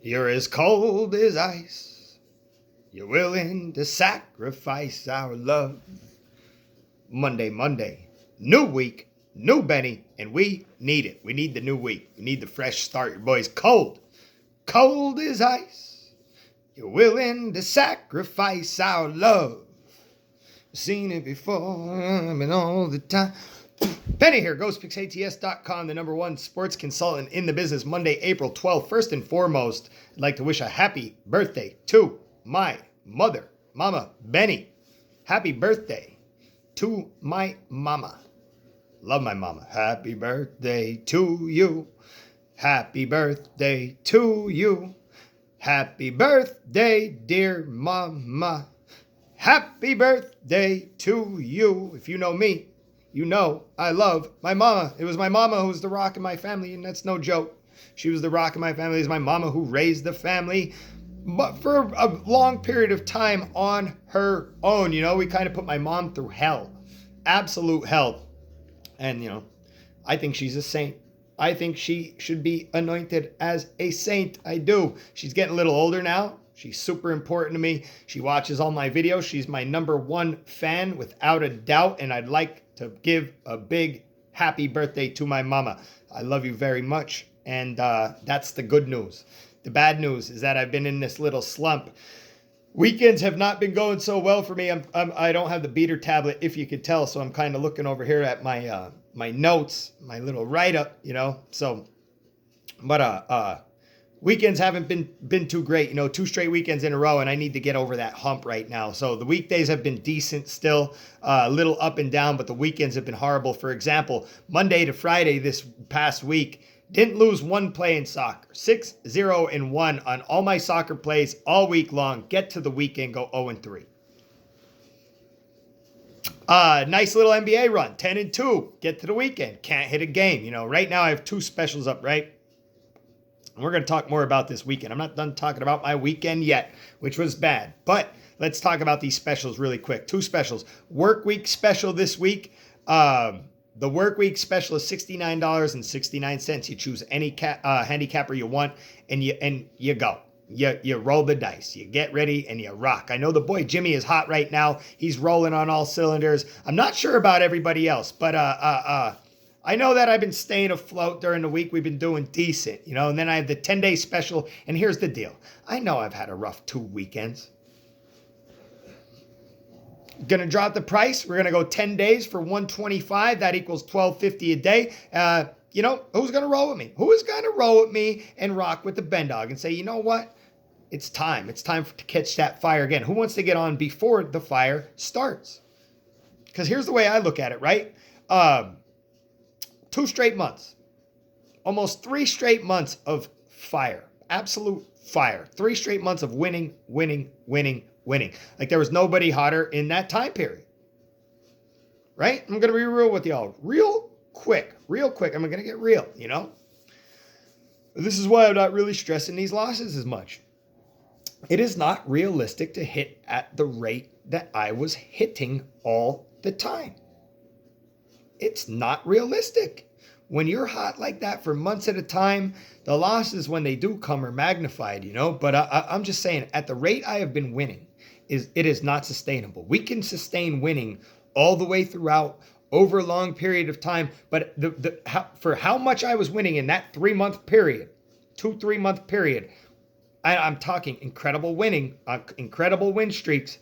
You're as cold as ice. You're willing to sacrifice our love. Monday. New week, new Benny, and we need it. We need the new week. We need the fresh start. Your boy's cold. Cold as ice. You're willing to sacrifice our love. Seen it before, and all the time. Benny here, GhostPicksATS.com, the number one sports consultant in the business. Monday, April 12th. First and foremost, I'd like to wish a happy birthday to my mother, Mama Benny. Happy birthday to my mama. Love my mama. Happy birthday to you. Happy birthday to you. Happy birthday, dear mama. Happy birthday to you. If you know me, you know I love my mama. It was my mama who was the rock in my family, and that's no joke. She was the rock in my family. It's my mama who raised the family, but for a long period of time on her own. We kind of put my mom through hell. Absolute hell. And, I think she's a saint. I think she should be anointed as a saint. I do. She's getting a little older now. She's super important to me. She watches all my videos. She's my number one fan without a doubt. And I'd like to give a big happy birthday to my mama. I love you very much. And that's the good news. The bad news is that I've been in this little slump. Weekends have not been going so well for me. I don't have the beater tablet, if you could tell. So I'm kind of looking over here at my my notes, my little write-up, So, but weekends haven't been too great. 2 straight weekends in a row, and I need to get over that hump right now. So the weekdays have been decent still, a little up and down, but the weekends have been horrible. For example, Monday to Friday this past week, didn't lose one play in soccer. 6-0-1 on all my soccer plays all week long. Get to the weekend, go 0-3. Nice little NBA run, 10-2. Get to the weekend, can't hit a game. Right now I have 2 specials up, right? And we're going to talk more about this weekend. I'm not done talking about my weekend yet, which was bad. But let's talk about these specials really quick. 2 specials. Work week special this week. The work week special is $69.69. You choose any handicapper you want, and you go. You roll the dice. You get ready and you rock. I know the boy Jimmy is hot right now. He's rolling on all cylinders. I'm not sure about everybody else, but I know that I've been staying afloat during the week. We've been doing decent, and then I have the 10-day special. And here's the deal. I know I've had a rough 2 weekends. Gonna drop the price. We're gonna go 10 days for $125. That equals $12.50 a day. Who's gonna roll with me? Who is gonna roll with me and rock with the Ben Dog and say, you know what? It's time. It's time to catch that fire again. Who wants to get on before the fire starts? Because here's the way I look at it, right? 2 straight months, almost 3 straight months of fire, absolute fire. 3 straight months of winning. Like there was nobody hotter in that time period, right? I'm going to be real with y'all real quick. I'm going to get real, This is why I'm not really stressing these losses as much. It is not realistic to hit at the rate that I was hitting all the time. It's not realistic. When you're hot like that for months at a time, the losses, when they do come, are magnified, But I'm just saying, at the rate I have been winning, it is not sustainable. We can sustain winning all the way throughout over a long period of time, but for how much I was winning in that 3-month period, 2-3-month period, I'm talking incredible winning, incredible win streaks.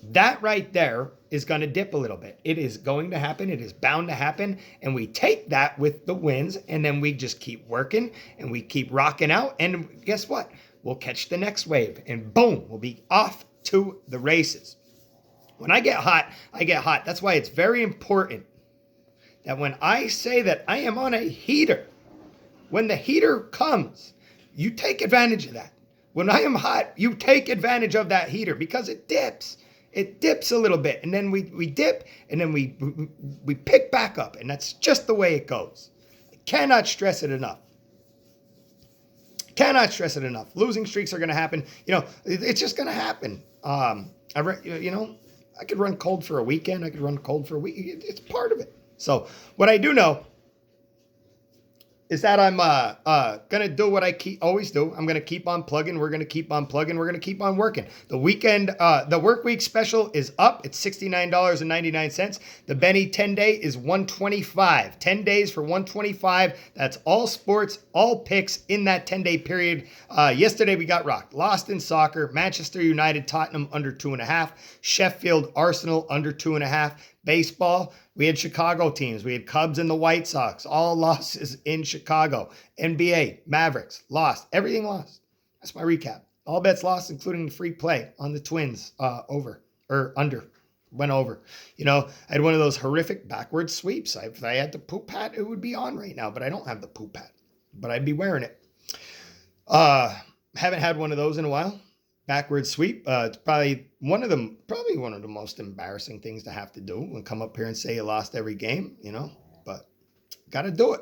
That right there is going to dip a little bit. It is going to happen. It is bound to happen. And we take that with the wins, and then we just keep working and we keep rocking out. And guess what? We'll catch the next wave, and boom, we'll be off to the races. When I get hot, I get hot. That's why it's very important that when I say that I am on a heater, when the heater comes, you take advantage of that. When I am hot, you take advantage of that heater because it dips. It dips a little bit, and then we dip, and then we pick back up, and that's just the way it goes. I cannot stress it enough. Losing streaks are going to happen. It's just going to happen. I could run cold for a week. It's part of it. So what I do know is that I'm gonna do what I always do. I'm gonna keep on plugging. We're gonna keep on plugging. We're gonna keep on working. The weekend, the work week special is up. It's $69.99. The Benny 10-day is $125. 10 days for $125. That's all sports, all picks in that 10-day period. Yesterday we got rocked. Lost in soccer. Manchester United, Tottenham under 2.5. Sheffield, Arsenal under 2.5. Baseball, we had Chicago teams. We had Cubs and the White Sox, all losses in Chicago. NBA, Mavericks, lost. Everything lost. That's my recap. All bets lost, including the free play on the Twins, over or under. Went over. You know, I had one of those horrific backward sweeps. If I had the poop hat, it would be on right now, but I don't have the poop hat. But I'd be wearing it. Haven't had one of those in a while. Backward sweep. It's probably one of the most embarrassing things to have to do and come up here and say you lost every game, you know, but got to do it.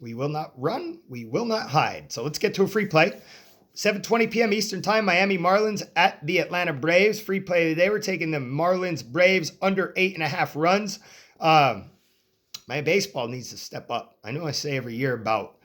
We will not run. We will not hide. So let's get to a free play. 7:20 p.m. Eastern time, Miami Marlins at the Atlanta Braves. Free play of the day. We're taking the Marlins Braves under 8.5 runs. My baseball needs to step up. I know I say every year about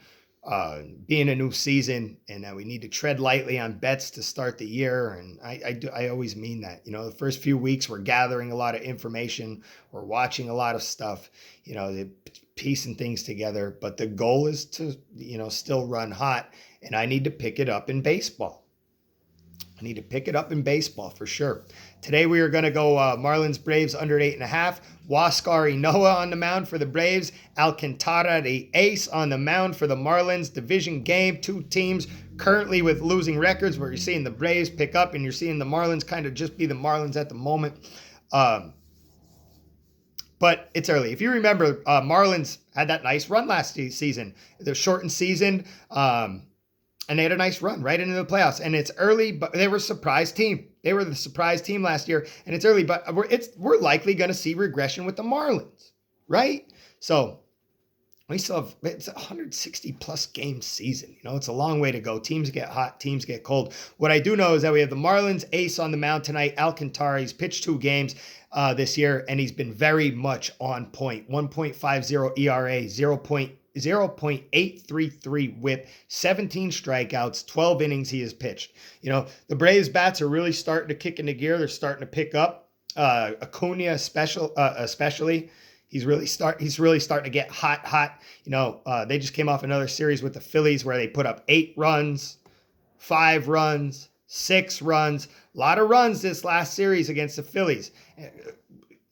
being a new season and that we need to tread lightly on bets to start the year. And I always mean that. You know, the first few weeks we're gathering a lot of information. We're watching a lot of stuff, you know, piecing things together. But the goal is to, you know, still run hot. And I need to pick it up in baseball. I need to pick it up in baseball for sure. Today we are going to go Marlins Braves under 8.5. Huascar Ynoa on the mound for the Braves. Alcantara, the ace, on the mound for the Marlins. Division game, two teams currently with losing records, where you're seeing the Braves pick up and you're seeing the Marlins kind of just be the Marlins at the moment. But it's early. If you remember, Marlins had that nice run last season. The shortened season. And they had a nice run right into the playoffs. And it's early, but they were a surprise team. They were the surprise team last year. And it's early, but we're likely going to see regression with the Marlins, right? So we still have, it's a 160-plus game season. You know, it's a long way to go. Teams get hot. Teams get cold. What I do know is that we have the Marlins ace on the mound tonight, Alcantara. He's pitched 2 games this year, and he's been very much on point. 1.50 ERA, 0.833 whip, 17 strikeouts, 12 innings he has pitched. You know, the Braves bats are really starting to kick into gear. They're starting to pick up. Acuna especially. He's really starting to get hot. You know, they just came off another series with the Phillies where they put up 8 runs, 5 runs, 6 runs. A lot of runs this last series against the Phillies.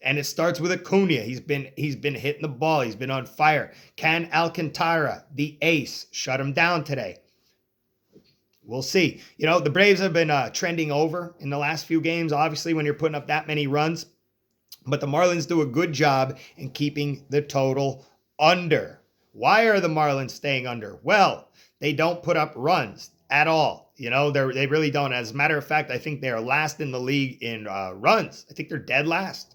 And it starts with Acuna. He's been hitting the ball. He's been on fire. Can Alcantara, the ace, shut him down today? We'll see. You know, the Braves have been trending over in the last few games, obviously, when you're putting up that many runs. But the Marlins do a good job in keeping the total under. Why are the Marlins staying under? Well, they don't put up runs at all. You know, they really don't. As a matter of fact, I think they are last in the league in runs. I think they're dead last.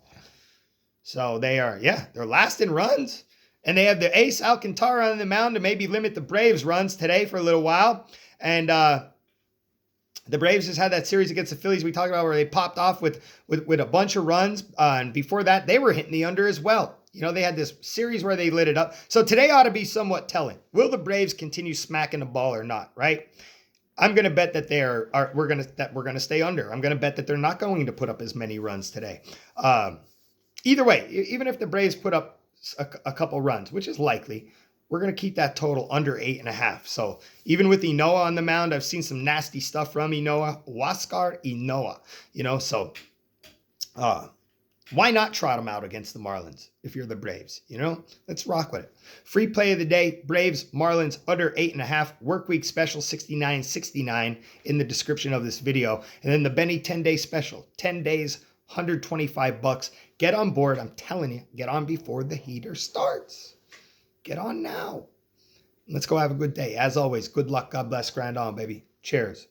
So they're last in runs. And they have the ace Alcantara on the mound to maybe limit the Braves' runs today for a little while. And the Braves just had that series against the Phillies we talked about where they popped off with a bunch of runs. And before that, they were hitting the under as well. You know, they had this series where they lit it up. So today ought to be somewhat telling. Will the Braves continue smacking the ball or not, right? I'm going to bet that we're going to stay under. I'm going to bet that they're not going to put up as many runs today. Either way, even if the Braves put up a couple runs, which is likely, we're going to keep that total under 8.5. So even with Ynoa on the mound, I've seen some nasty stuff from Ynoa. Huascar Ynoa, you know, so why not trot him out against the Marlins if you're the Braves? You know, let's rock with it. Free play of the day, Braves, Marlins under 8.5. Work week special, $69.69 in the description of this video. And then the Benny 10-day special, 10 days, $125. Get on board. I'm telling you, get on before the heater starts. Get on now. Let's go have a good day. As always, good luck. God bless. Grind on, baby. Cheers.